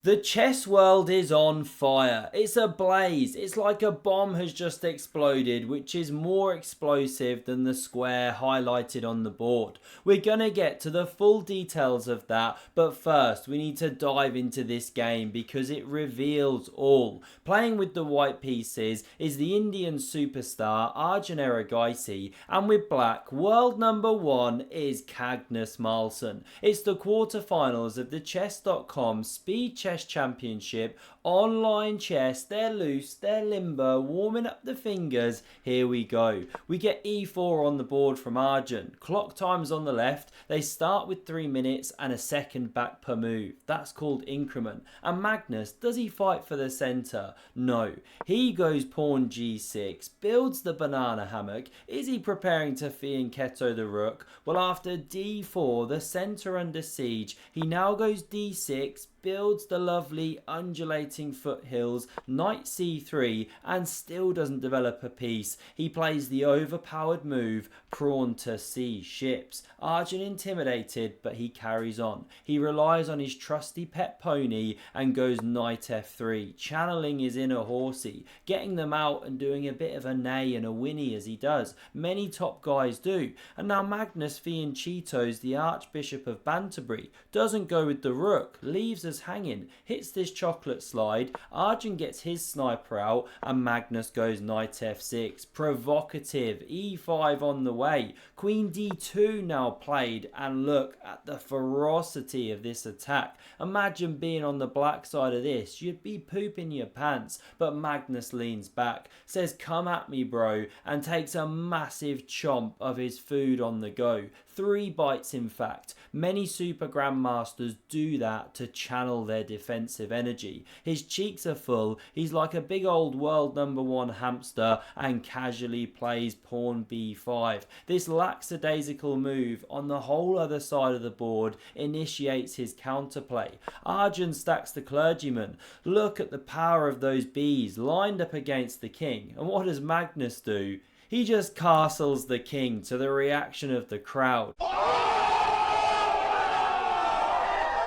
The chess world is on fire. It's ablaze. It's like a bomb has just exploded, which is more explosive than the square highlighted on the board. We're gonna get to the full details of that, but first we need to dive into this game because it reveals all. Playing with the white pieces is the Indian superstar Arjun Erigaisi, and with black, world number one is Magnus Carlsen. It's the quarterfinals of the Chess.com Speed Chess Championship. Online chess, they're loose, they're limber, warming up the fingers. Here we go. We get e4 on the board from Arjun. Clock time's on the left. They start with 3 minutes and a second back per move. That's called increment. And Magnus, does he fight for the center? No. He goes pawn g6, builds the banana hammock. Is he preparing to fianchetto the rook? Well, after d4, the center under siege, he now goes d6, builds the lovely undulating foothills, knight c3, and still doesn't develop a piece. He plays the overpowered move, pawn to c ships. Arjun intimidated, but he carries on. He relies on his trusty pet pony and goes knight f3, channeling his inner horsey, getting them out and doing a bit of a neigh and a whinny as he does. Many top guys do. And now Magnus fianchettos the Archbishop of Banterbury, doesn't go with the rook, leaves us hanging, hits this chocolate slide. Arjun gets his sniper out and Magnus goes knight f6. Provocative, e5 on the way. Queen d2 now played, and look at the ferocity of this attack. Imagine being on the black side of this, you'd be pooping your pants. But Magnus leans back, says come at me bro, and takes a massive chomp of his food on the go. 3 bites in fact. Many super grandmasters do that to channel their defensive energy. His cheeks are full, he's like a big old world number one hamster, and casually plays pawn b5. This lackadaisical move on the whole other side of the board initiates his counterplay. Arjun stacks the clergyman. Look at the power of those bees lined up against the king, and what does Magnus do? He just castles the king to the reaction of the crowd.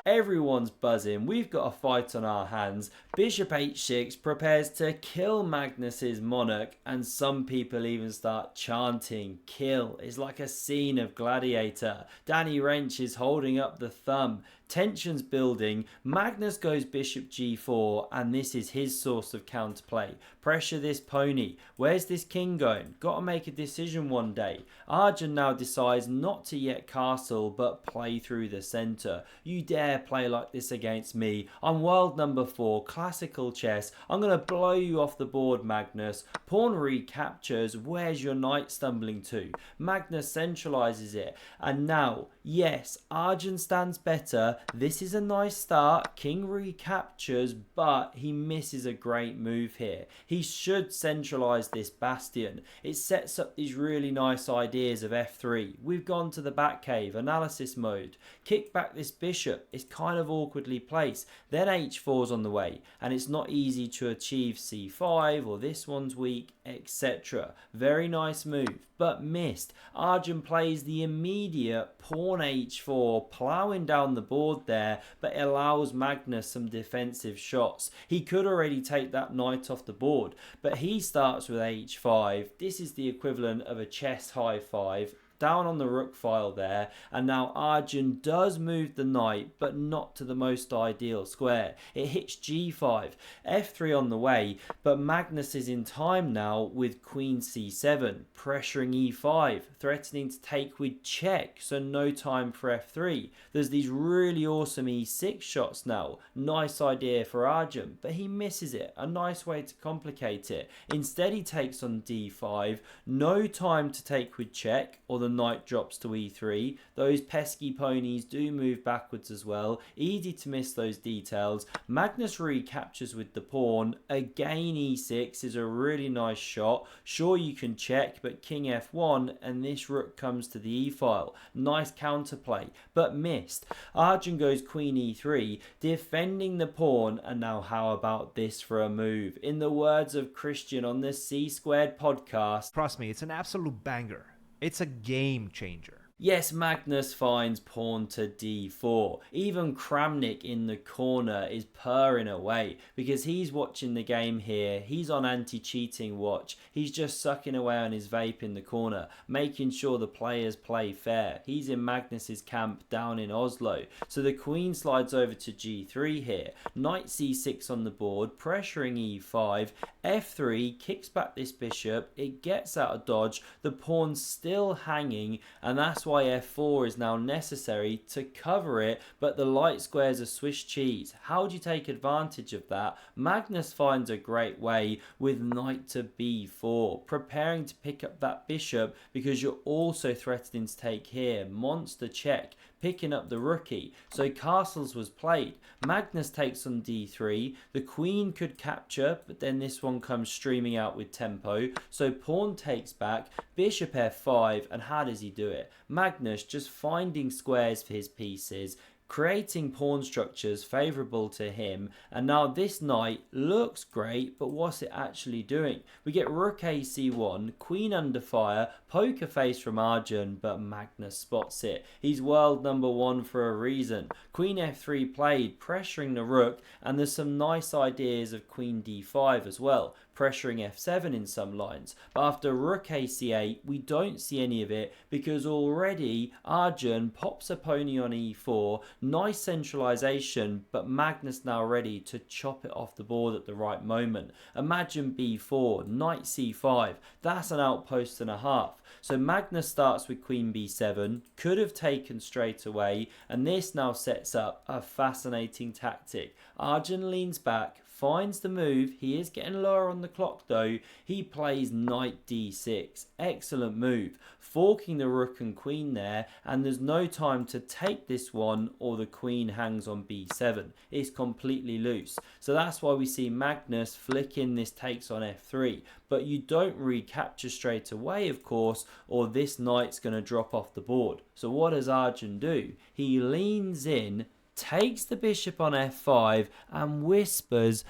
Everyone's buzzing, we've got a fight on our hands. Bishop h6 prepares to kill Magnus's monarch, and some people even start chanting kill. It's like a scene of Gladiator. Danny Wrench is holding up the thumb. Tensions building. Magnus goes bishop g4, and this is his source of counterplay. Pressure this pony. Where's this king going? Gotta make a decision one day. Arjun now decides not to yet castle, but play through the center. You dare play like this against me? I'm world number 4, classical chess. I'm gonna blow you off the board, Magnus. Pawn recaptures. Where's your knight stumbling to? Magnus centralizes it, and now, yes, Arjun stands better. This is a nice start. King recaptures, but he misses a great move here. He should centralize this bastion. It sets up these really nice ideas of f3. We've gone to the back cave, analysis mode. Kick back this bishop. It's kind of awkwardly placed. Then h4's on the way, and it's not easy to achieve c5, or this one's weak, etc. Very nice move, but missed. Arjun plays the immediate pawn h4, ploughing down the board there, but it allows Magnus some defensive shots. He could already take that knight off the board, but he starts with h5. This is the equivalent of a chess high five. Down on the rook file there, and now Arjun does move the knight, but not to the most ideal square. It hits g5, f3 on the way, but Magnus is in time now with queen c7, pressuring e5, threatening to take with check, so no time for f3. There's these really awesome e6 shots now. Nice idea for Arjun, but he misses it. A nice way to complicate it. Instead he takes on d5, no time to take with check, or the knight drops to e3. Those pesky ponies do move backwards as well. Easy to miss those details. Magnus recaptures with the pawn. Again e6 is a really nice shot. Sure, you can check, but king f1, and this rook comes to the e file. Nice counterplay, but missed. Arjun goes queen e3, defending the pawn, and now how about this for a move? In the words of Christian on the C Squared podcast, trust me, it's an absolute banger. It's a game changer. Yes, Magnus finds pawn to d4. Even Kramnik in the corner is purring away because he's watching the game here. He's on anti-cheating watch. He's just sucking away on his vape in the corner, making sure the players play fair. He's in Magnus's camp down in Oslo. So the queen slides over to g3 here. Knight c6 on the board, pressuring e5. f3 kicks back this bishop. It gets out of dodge. The pawn's still hanging, and that's why f4 is now necessary to cover it, but the light squares are Swiss cheese. How do you take advantage of that? Magnus finds a great way with knight to b4, preparing to pick up that bishop because you're also threatening to take here. Monster check, picking up the rookie. So castles was played. Magnus takes on d3. The queen could capture, but then this one comes streaming out with tempo. So pawn takes back, bishop f5, and how does he do it? Magnus just finding squares for his pieces, creating pawn structures favourable to him, and now this knight looks great, but what's it actually doing? We get rook ac1, queen under fire, poker face from Arjun, but Magnus spots it. He's world number one for a reason. Queen f3 played, pressuring the rook, and there's some nice ideas of queen d5 as well, pressuring f7 in some lines. But after rook ac8, we don't see any of it because already Arjun pops a pony on e4. Nice centralization, but Magnus now ready to chop it off the board at the right moment. Imagine b4, knight c5, that's an outpost and a half. So Magnus starts with queen b7, could have taken straight away, and this now sets up a fascinating tactic. Arjun leans back, finds the move. He is getting lower on the clock though. He plays knight d6. Excellent move. Forking the rook and queen there, and there's no time to take this one or the queen hangs on b7. It's completely loose. So that's why we see Magnus flicking this takes on f3. But you don't recapture straight away, of course, or this knight's going to drop off the board. So what does Arjun do? He leans in, takes the bishop on f5 and whispers,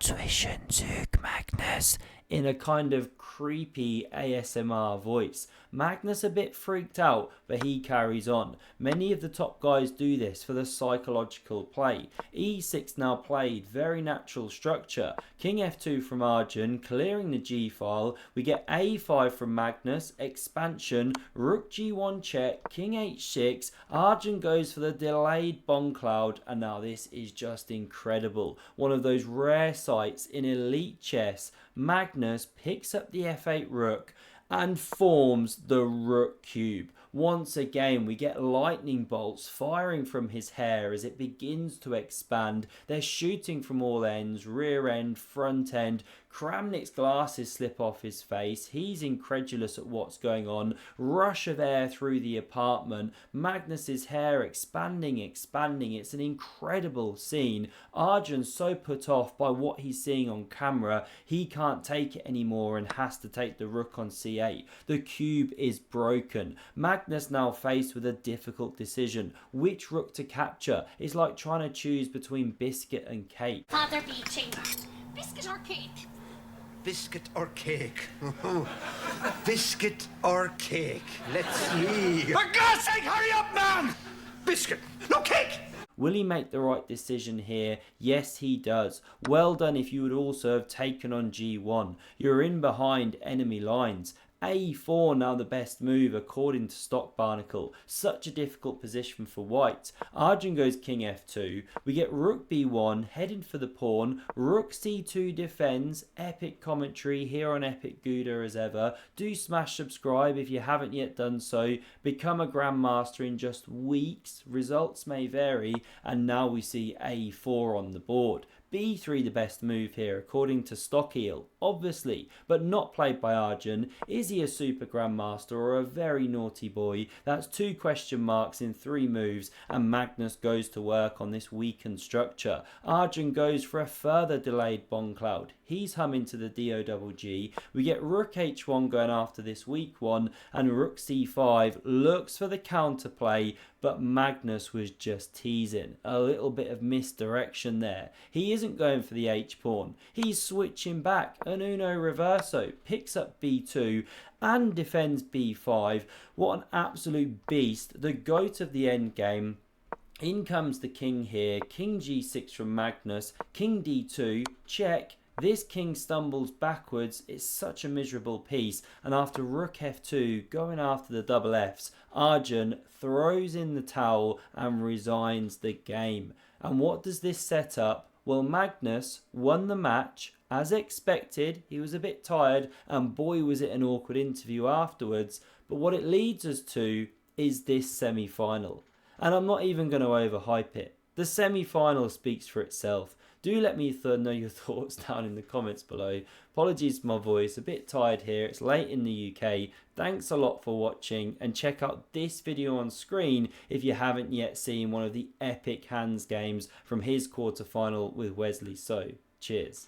"Zwischenzug, Magnus," in a kind of creepy ASMR voice. Magnus a bit freaked out, but he carries on. Many of the top guys do this for the psychological play. e6 now played, very natural structure. King f2 from Arjun, clearing the g file. We get a5 from Magnus, expansion, rook g1 check, king h6. Arjun goes for the delayed bomb cloud, and now this is just incredible. One of those rare sights in elite chess. Magnus picks up the f8 rook and forms the rook cube. Once again, we get lightning bolts firing from his hair as it begins to expand. They're shooting from all ends, rear end, front end. Kramnik's glasses slip off his face. He's incredulous at what's going on. Rush of air through the apartment. Magnus's hair expanding. It's an incredible scene. Arjun's so put off by what he's seeing on camera, he can't take it anymore and has to take the rook on c8. The cube is broken. Magnus now faced with a difficult decision. Which rook to capture? It's like trying to choose between biscuit and cake. Father beaching. Biscuit or cake? Biscuit or cake? Biscuit or cake? Let's see. For God's sake, hurry up, man! Biscuit, no cake! Will he make the right decision here? Yes, he does. Well done if you would also have taken on g1. You're in behind enemy lines. a4 now the best move according to Stock Barnacle. Such a difficult position for white. Arjun goes king f2. We get rook b1 headed for the pawn. Rook c2 defends. Epic commentary here on Epic Gouda as ever. Do smash subscribe if you haven't yet done so. Become a grandmaster in just weeks. Results may vary. And now we see a4 on the board. b3 the best move here according to Stockeel, obviously, but not played by Arjun. Is he a super grandmaster or a very naughty boy? That's 2 question marks in 3 moves, and Magnus goes to work on this weakened structure. Arjun goes for a further delayed bomb cloud. He's humming to the DOGG. We get rook h1 going after this weak one, and rook c5 looks for the counterplay, but Magnus was just teasing. A little bit of misdirection there. He isn't going for the H-pawn. He's switching back. An Uno Reverso picks up b2 and defends b5. What an absolute beast. The GOAT of the endgame. In comes the king here. King g6 from Magnus. King d2. Check. This king stumbles backwards. It's such a miserable piece. And after rook f2, going after the double f's, Arjun throws in the towel and resigns the game. And what does this set up? Well, Magnus won the match. As expected, he was a bit tired, and boy was it an awkward interview afterwards. But what it leads us to is this semi-final. And I'm not even going to overhype it. The semi-final speaks for itself. Do let me know your thoughts down in the comments below. Apologies for my voice, a bit tired here. It's late in the UK. Thanks a lot for watching, and check out this video on screen if you haven't yet seen one of the epic Hans games from his quarterfinal with Wesley So. Cheers.